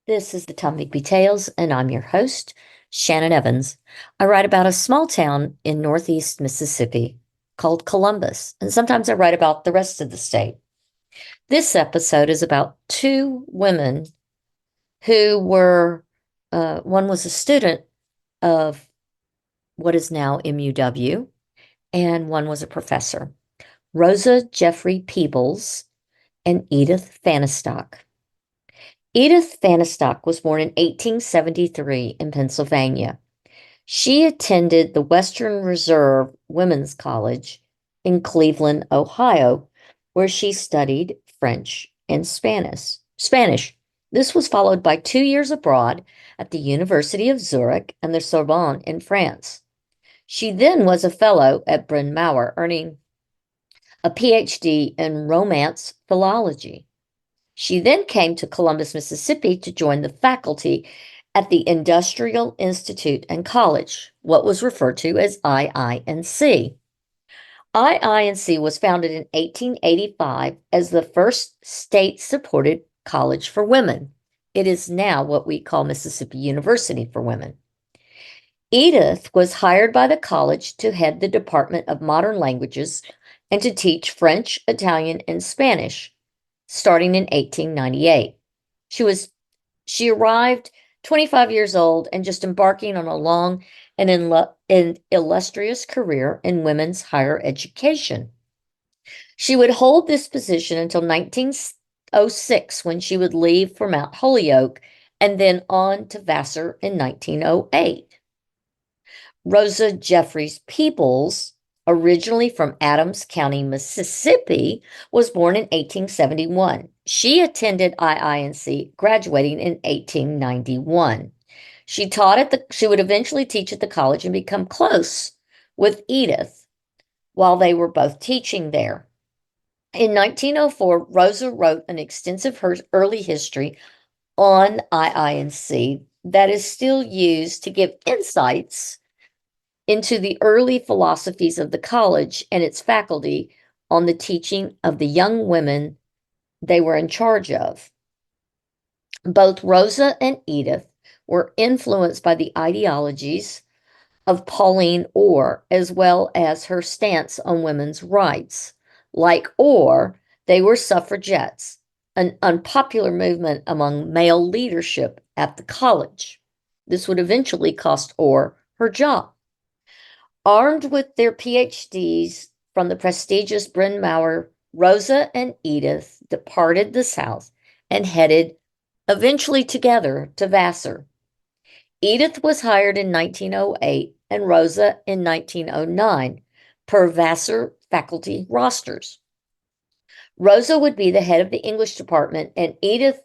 This is the Tom Bigby Tales, and I'm your host, Shannon Evans. I write about a small town in northeast Mississippi called Columbus, and sometimes I write about the rest of the state. This episode is about two women who were, one was a student of what is now MUW, and one was a professor, Rosa Jeffrey Peebles and Edith Fahnestock. Edith Fahnestock was born in 1873 in Pennsylvania. She attended the Western Reserve Women's College in Cleveland, Ohio, where she studied French and Spanish. This was followed by 2 years abroad at the University of Zurich and the Sorbonne in France. She then was a fellow at Bryn Mawr, earning a PhD in Romance philology. She then came to Columbus, Mississippi to join the faculty at the Industrial Institute and College, what was referred to as II&C. II&C was founded in 1885 as the first state-supported college for women. It is now what we call Mississippi University for Women. Edith was hired by the college to head the Department of Modern Languages and to teach French, Italian, and Spanish, starting in 1898. She arrived 25 years old and just embarking on a long and illustrious career in women's higher education. She would hold this position until 1906, when she would leave for Mount Holyoke and then on to Vassar in 1908. Rosa Jeffries Peebles, originally from Adams County, Mississippi, was born in 1871. She attended II&C, graduating in 1891. She would eventually teach at the college and become close with Edith while they were both teaching there. In 1904, Rosa wrote an extensive early history on II&C that is still used to give insights into the early philosophies of the college and its faculty on the teaching of the young women they were in charge of. Both Rosa and Edith were influenced by the ideologies of Pauline Orr, as well as her stance on women's rights. Like Orr, they were suffragettes, an unpopular movement among male leadership at the college. This would eventually cost Orr her job. Armed with their PhDs from the prestigious Bryn Mawr, Rosa and Edith departed the South and headed eventually together to Vassar. Edith was hired in 1908 and Rosa in 1909 per Vassar faculty rosters. Rosa would be the head of the English department, and Edith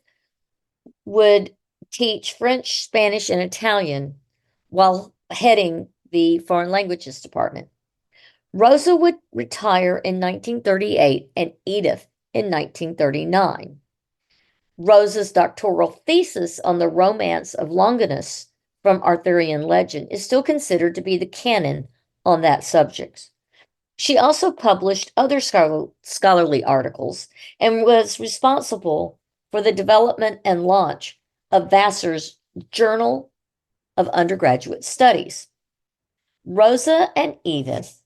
would teach French, Spanish, and Italian while heading the foreign languages department. Rosa would retire in 1938 and Edith in 1939. Rosa's doctoral thesis on the romance of Longinus from Arthurian legend is still considered to be the canon on that subject. She also published other scholarly articles and was responsible for the development and launch of Vassar's Journal of Undergraduate Studies. Rosa and Edith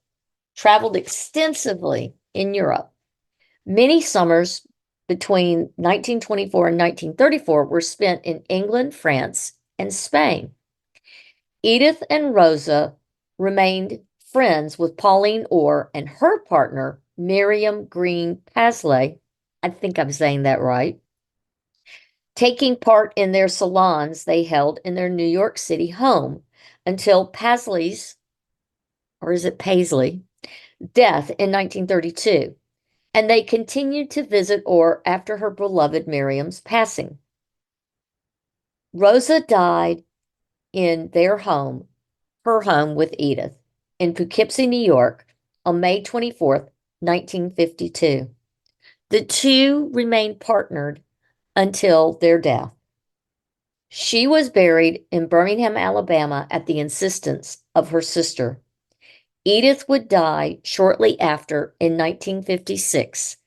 traveled extensively in Europe. Many summers between 1924 and 1934 were spent in England, France, and Spain. Edith and Rosa remained friends with Pauline Orr and her partner, Miriam Green Pasley. I think I'm saying that right. Taking part in their salons they held in their New York City home until Pasley's, or is it Paisley, death in 1932, and they continued to visit Orr after her beloved Miriam's passing. Rosa died in her home with Edith, in Poughkeepsie, New York, on May 24th, 1952. The two remained partnered until their death. She was buried in Birmingham, Alabama, at the insistence of her sister. Edith would die shortly after in 1956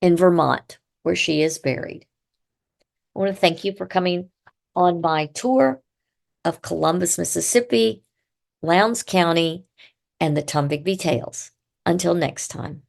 in Vermont, where she is buried. I want to thank you for coming on my tour of Columbus, Mississippi, Lowndes County, and the Tombigbee Tales. Until next time.